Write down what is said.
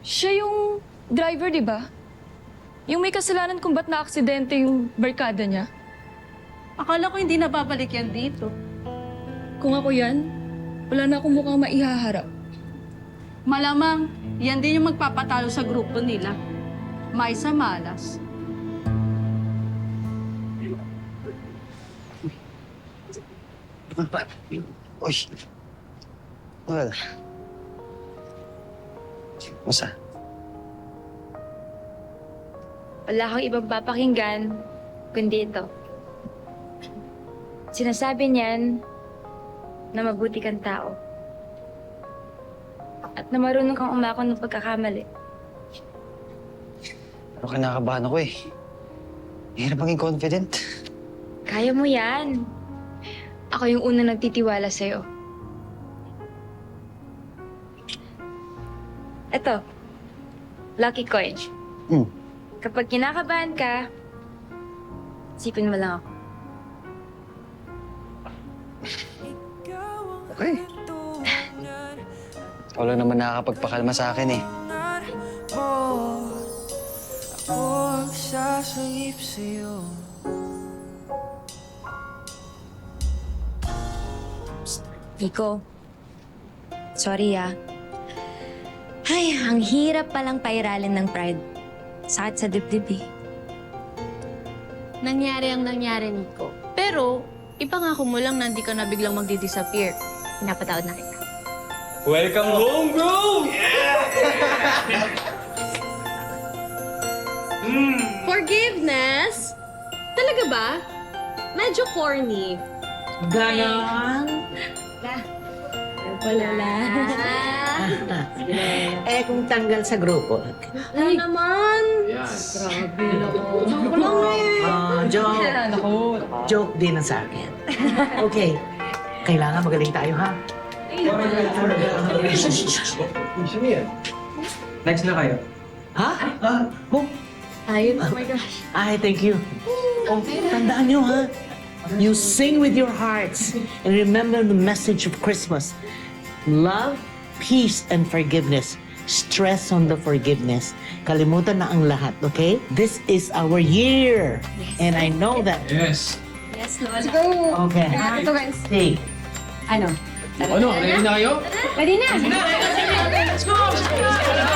Siya yung driver, di ba? Yung may kasalanan kung ba't na-aksidente yung barkada niya. Akala ko hindi na babalik yan dito. Kung ako yan, wala na akong mukhang maihaharap. Malamang, yan din yung magpapatalo sa grupo nila. May sa malas. Uy. Well. Masa? Wala akong ibang papakinggan, kundi ito. Sinasabi niyan na mabuti kang tao. At na marunong kang umako ng pagkakamali. Pero kinakabahan ako eh. Hirap maging confident. Kaya mo yan. Ako yung unang nagtitiwala sa'yo. Ito, lucky coin. Kapag kinakabahan ka, isipin mo lang ako. Okay. Ikaw lang naman nakakapagpakalma sa akin eh. Nico, sorry Ay, ang hirap palang pairalin ng pride. Sakit sa dibdib eh. Nangyari ang nangyari, Nico. Pero, ipangako mo lang na hindi ka na biglang magdi-disappear. Pinapatawad na kita. Welcome home, bro! Forgiveness? Talaga ba? Medyo corny. Ganon? Wala. Eh, kung tanggal sa grupo. Ano naman? Joke. Joke din ang sa akin. Okay. Kailangan magaling tayo, ha? Next na kayo. Ha? Oh, Ayun, oh my gosh. ay, thank you. Oh, tandaan nyo, ha? You sing with your hearts and remember the message of Christmas. Love, peace, and forgiveness. Stress on the forgiveness. Kalimutan na ang lahat, okay? This is our year. And I know that. Yes. Yes, Lola. Let's go! Okay. Ito guys. Hey. Ano? Ano, ready na kayo? Pwede na! Let's go!